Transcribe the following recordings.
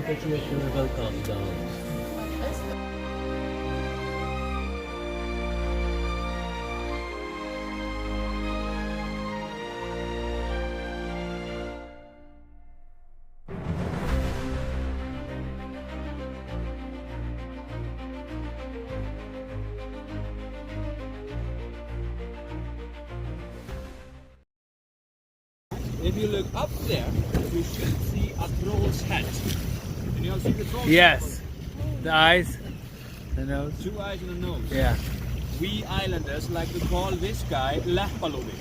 International welcome down. If you look up there, you should see a troll's head. And you see the troll's Yes. The eyes, the nose. head? 2 eyes and a nose. Yeah. We islanders like to call this guy Palomi.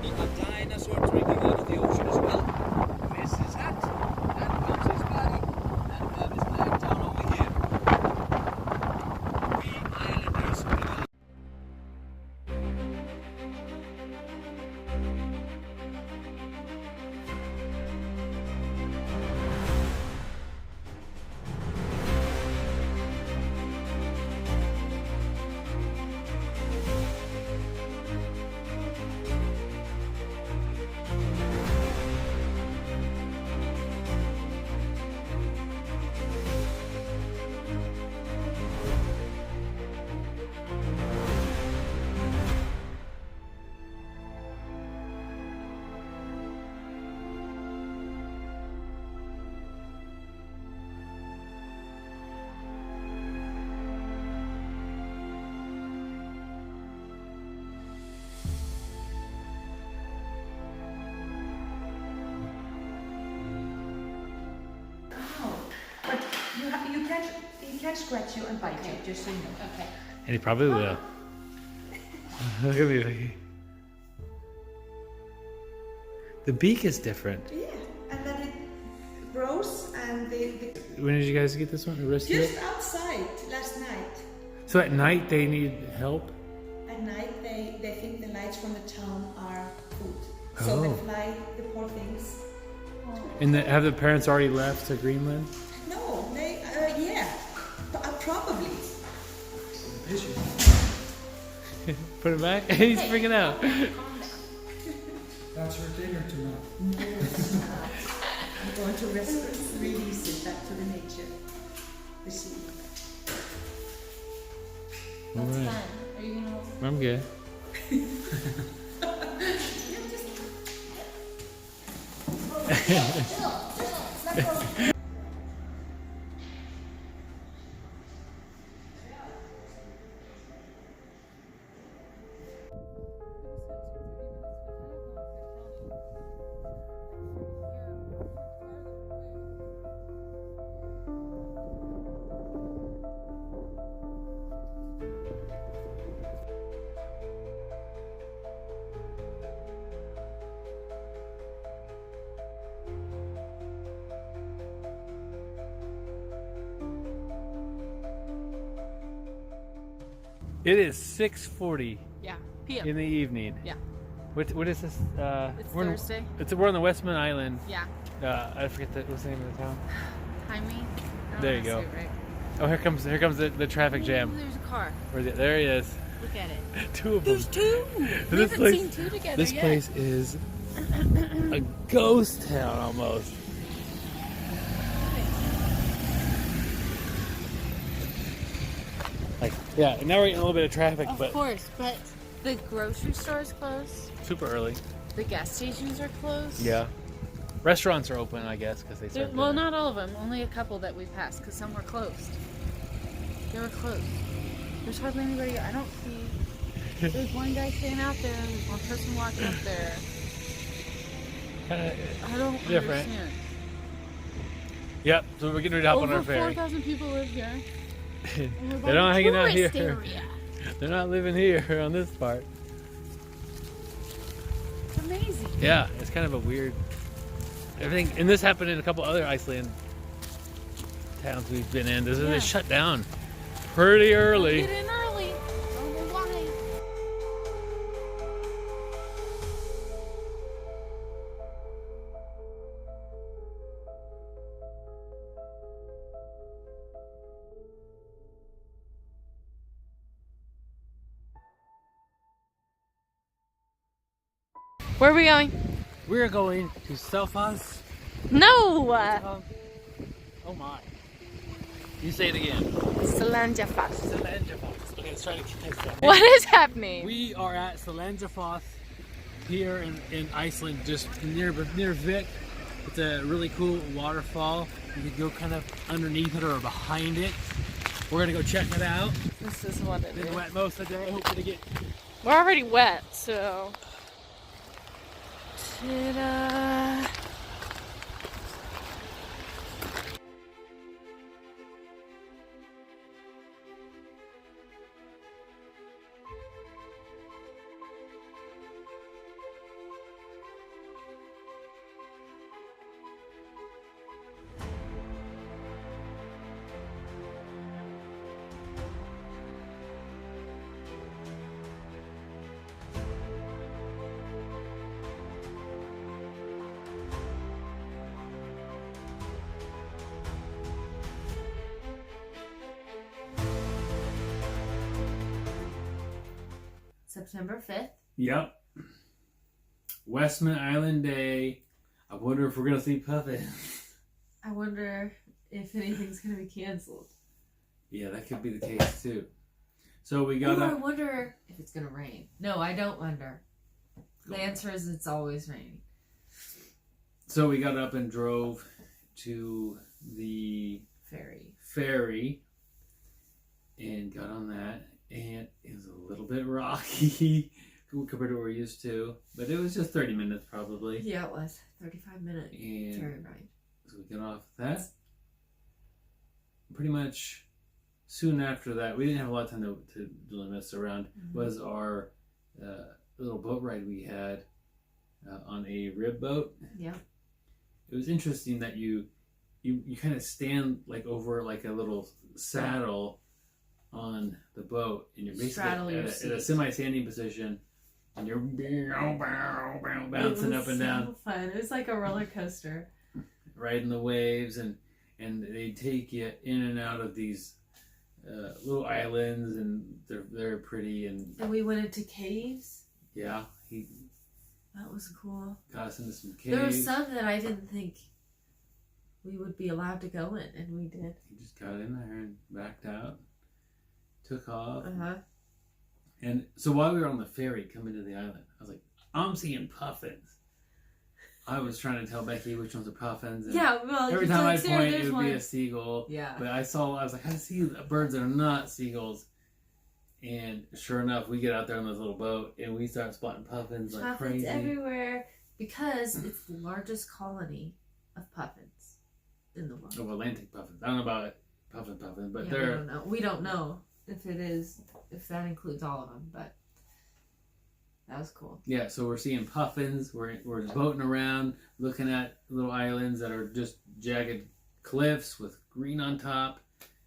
A dinosaur drinking out of the ocean as well. This is hat. And comes his body. And his leg down over here. We islanders belong. He can scratch you and bite you, just so you know. Okay. And he probably will. Look at me, Vicky. The beak is different. Yeah, and then it grows and When did you guys get this one? The rest of it? just outside last night. So at night they need help? At night they think the lights from the town are food. So they fly, the poor things. And have the parents already left to Greenland? No, yeah, probably. Put it back? He's freaking out. That's for dinner tonight. I'm going to release it back to the nature, the sea. All That's right. fun. Are you gonna hold it? I'm good. It is 6:40 Yeah. PM. in the evening. Yeah. What is this? It's we're Thursday. We're on the Westman Islands. Yeah. I forget what's the name of the town. Jaime. There you go. Oh, here comes the traffic jam. There's a car. Where's it? There he is. Look at it. Two of them. There's two. We This haven't place- seen two together This yet. place is a ghost town almost. Like, yeah, now we're getting a little bit of traffic, Of but course, but the grocery store is closed. super early. The gas stations are closed. Yeah. Restaurants are open, I guess, because they serve Well, dinner. not all of them. Only a couple that we passed, because some were closed. They were closed. There's hardly anybody. I don't see. There's one guy staying out there. There's one person walking up there. I don't Different. understand. Yep, so we're getting ready to hop on Over our ferry. 4,000 people live here. They're not hanging out here. Tourist area. They're not living here on this part. It's amazing. Yeah, it's kind of a weird everything. And this happened in a couple other Iceland towns we've been in. This is shut down pretty early. Get in early. Don't know why. Where are we going? We're going to Selfoss. No! Oh my. You say it again. Selangjafoss. Selangjafoss. Okay, let's try to catch that. What is happening? We are at Selangjafoss here in Iceland, just near Vik. It's a really cool waterfall. You can go kind of underneath it or behind it. We're gonna go check it out. This is what it Been is. wet most of the day. Hoping to get. We're already wet, so. Ta-da. September 5th. Yep. Westman Island Day. I wonder if we're gonna see puffins. I wonder if anything's going to be canceled. Yeah, that could be the case too. So we got Ooh, I up. wonder if it's going to rain. No, I don't wonder. The answer is it's always raining. So we got up and drove to the ferry and got on that, and it was a little bit rocky compared to what we're used to, but it was just 30 minutes probably. Yeah, it was. 35-minute And ferry ride. so we got off that. Pretty much soon after that, we didn't have a lot of time to really mess around. Was our little boat ride we had on a rib boat. Yeah. It was interesting that you kind of stand like over like a little saddle on the boat, and you're basically at a semi-standing position, and you're bouncing up and down. It was so fun. It was like a roller coaster. Riding the waves, and they take you in and out of these little islands, and they're pretty. And we went into caves. Yeah, he That was cool. got us into some caves. There were some that I didn't think we would be allowed to go in, and we did. He just got in there and backed out, took off. Uh-huh. And so while we were on the ferry coming to the island, I was like, I'm seeing puffins. I was trying to tell Becky which ones are puffins. And Yeah, well, every time I point, it would be a seagull. Yeah. But I was like, I see birds that are not seagulls. And sure enough, we get out there on this little boat and we start spotting puffins like crazy. Everywhere because it's the largest colony of puffins in the world. Of Atlantic puffins. I don't know about puffin, but Yeah, they're... we don't know if that includes all of them, but that was cool. Yeah, so we're seeing puffins. We're boating around, looking at little islands that are just jagged cliffs with green on top.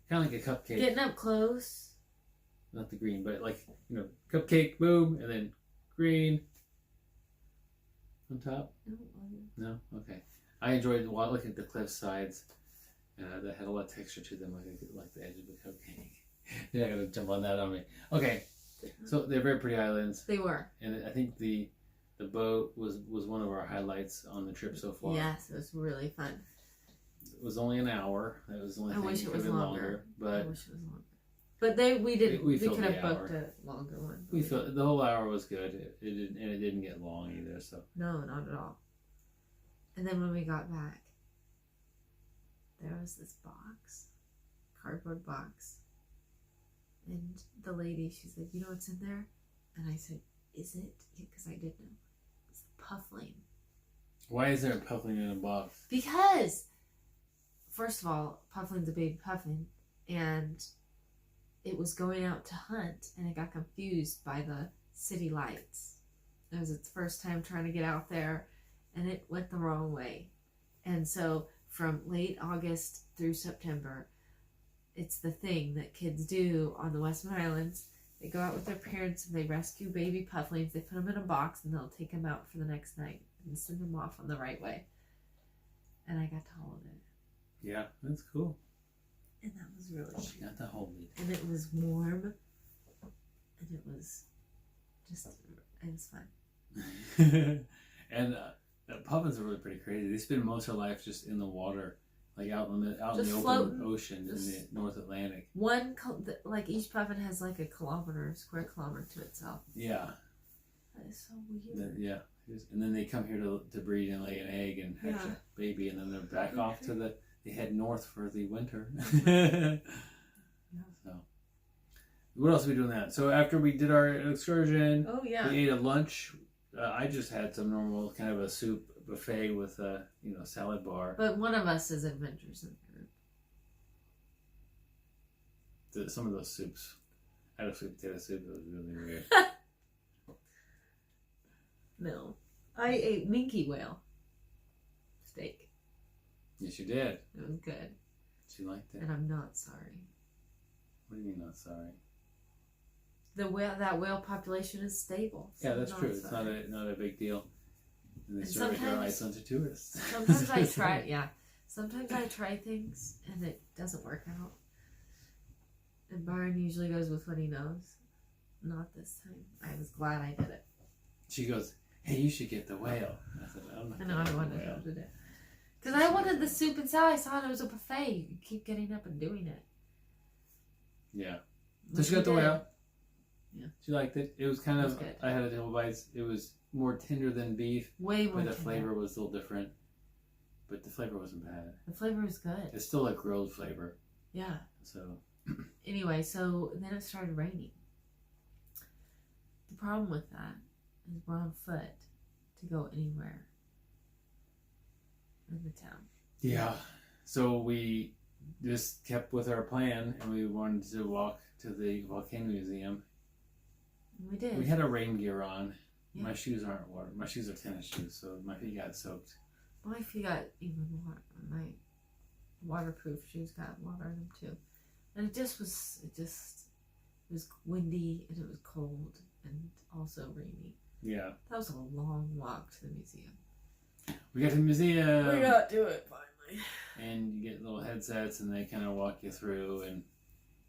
Kind of like a cupcake. Getting up close. Not the green, but like, cupcake, boom, and then green on top. No? Okay. I enjoyed looking at the cliff sides that had a lot of texture to them, like the edge of the cupcake. You're not going to jump on that on me. Okay. So they're very pretty islands. They were. And I think the boat was one of our highlights on the trip so far. Yes, it was really fun. It was only an hour. That was the only I thing. wish it was longer. But I wish it was longer. But we didn't. We filled could have the booked hour. a longer one. we felt the whole hour was good. It didn't get long either. So No, not at all. And then when we got back, there was this cardboard box. And the lady, she said, "You know what's in there?" And I said, "Is it?" Because I did know. It's puffling. why is there a puffling in a box? Because, first of all, pufflin's a baby puffin, and it was going out to hunt and it got confused by the city lights. It was its first time trying to get out there and it went the wrong way. And so from late August through September, it's the thing that kids do on the Westman Islands. They go out with their parents and they rescue baby pufflings. They put them in a box and they'll take them out for the next night and send them off on the right way. And I got to hold it. Yeah, that's cool. And that was really She got to hold it. And it was warm. And it was just, it was fun. And puffins are really pretty crazy. They spend most of their life just in the water, like out in the Just open floating. ocean in Just- the North Atlantic. Like each puffin has like a square kilometer to itself. Yeah, That is so weird. yeah. And then they come here to breed and lay an egg and hatch Yeah. a baby, and then they're back off to they head north for the winter. So, what else are we doing that? So after we did our excursion, Oh yeah. we ate a lunch. I just had some normal kind of a soup buffet with a salad bar. But one of us is adventures in the group. Some of those soups, I had a sweet potato soup that was really weird. No. I ate minke whale steak. Yes, you did. It was good. She liked it. And I'm not sorry. What do you mean not sorry? That whale population is stable. So Yeah, that's I'm true. It's sorry. not a big deal. And they And serve it here on sometimes- Iceland to tourists. Sometimes I try, yeah. Sometimes I try things and it doesn't work out. And Byron usually goes with what he knows. Not this time. I was glad I did it. She goes, "Hey, you should get the whale." I said, "I'm not I know I getting the wanted whale." him to do it. Because I wanted the soup and salad. I saw it was a buffet. You could keep getting up and doing it. Yeah. So Which she got the we did. whale. Yeah. She liked it. It was kind It of, was good. I had a couple bites. It was more tender than beef, Way more but the tender. flavor was a little different. But the flavor wasn't bad. The flavor was good. It's still a grilled flavor. Yeah. So, Anyway, so then it started raining. The problem with that is we're on foot to go anywhere in the town. yeah. So we just kept with our plan and we wanted to walk to the Volcano Museum. And we did. We had our rain gear on. Yeah. My shoes aren't water. My shoes are tennis shoes, so my feet got soaked. My feet got even water. My waterproof shoes got water in them too. And it was windy and it was cold and also rainy. Yeah. That was a long walk to the museum. We got to the museum. We got to it finally. And you get little headsets and they kind of walk you through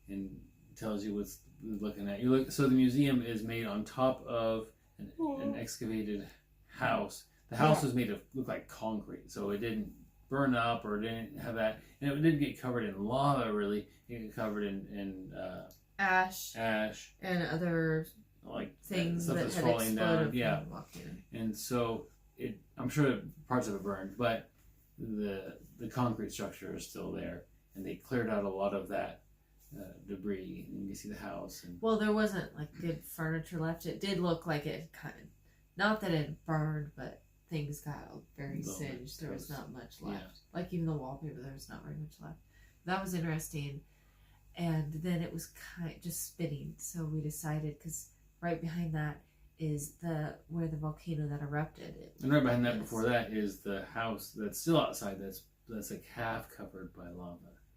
and tells you what's looking at. So the museum is made on top of an excavated house. The house was made to look like concrete, so it didn't burn up or didn't have that. And it didn't get covered in lava, really. It got covered in Ash ash, and other like things stuff that that's had falling exploded down. Yeah. from walking. And so I'm sure parts of it burned, but the concrete structure is still there. And they cleared out a lot of that debris, and you can see the house. And Well, there wasn't like good furniture left. It did look like it kind of, not that it burned, but things got very Little bit singed. There was toast. not much left. Yeah. Like even the wallpaper, there was not very much left. That was interesting. And then it was kind of just spinning. So we decided, because right behind that is where the volcano that erupted. And right behind that, Yes. before that, is the house that's still outside. That's like half covered by lava,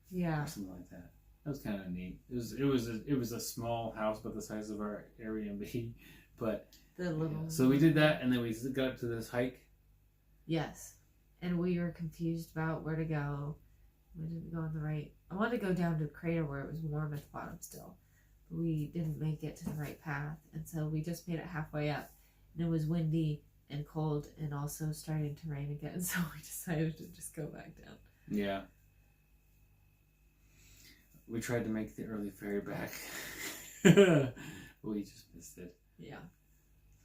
Yeah. or something like that. That was kind of neat. It was a small house, about the size of our Airbnb, but The little. so we did that, and then we got up to this hike. Yes. And we were confused about where to go. We didn't go on the right. I wanted to go down to a crater where it was warm at the bottom still. But we didn't make it to the right path. And so we just made it halfway up. And it was windy and cold and also starting to rain again. So we decided to just go back down. Yeah. We tried to make the early ferry back. We just missed it. Yeah.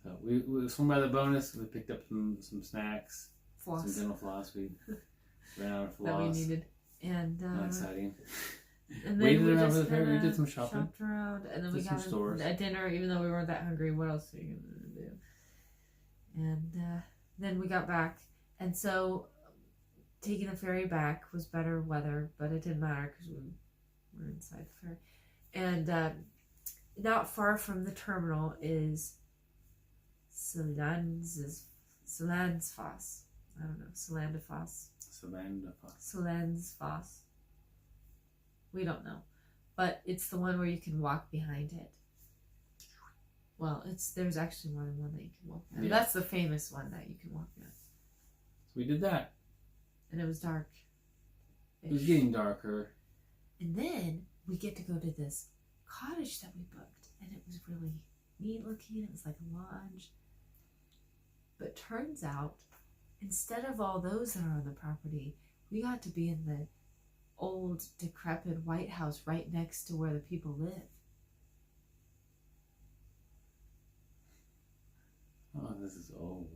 So we swung by the bonus. We picked up some snacks, Floss some dental floss. We ran out of floss. that we needed. And Not exciting. and then Waited we around just for the ferry. We kinda did some shopping. shopped around, and then we Did some got stores. a dinner, even though we weren't that hungry. What else are you gonna do? And then we got back, and so taking the ferry back was better weather, but it didn't matter because we were inside the ferry. And not far from the terminal is Solandsfoss. I don't know, Solandifoss. Solandsfoss. We don't know. But it's the one where you can walk behind it. Well, there's actually more than one that you can walk behind. Yeah. That's the famous one that you can walk behind. So we did that. And it was dark. It was getting darker. And then we get to go to this cottage that we booked. And it was really neat looking. It was like a lodge. But turns out, instead of all those that are on the property, we got to be in the old, decrepit White House right next to where the people live. Oh, this is old.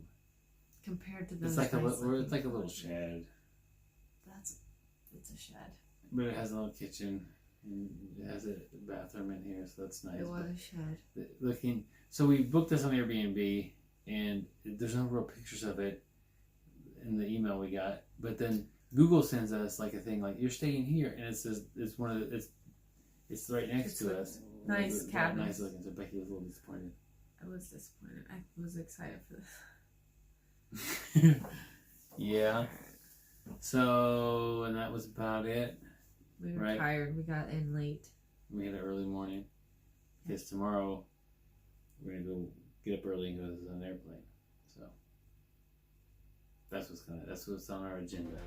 Compared to those. It's like a little shed. It's a shed. But it has a little kitchen. And it has a bathroom in here, so that's nice. It was a shed. So we booked this on Airbnb, and there's no real pictures of it in the email we got. But then Google sends us like a thing like you're staying here, and it says it's it's right next to us. Nice cabin. Nice looking. So Becky was a little disappointed. I was disappointed. I was excited for this. Yeah. So, and that was about it. We were tired. We got in late. We had an early morning. Because tomorrow we're gonna go get up early and go to an airplane. So that's what's on our agenda.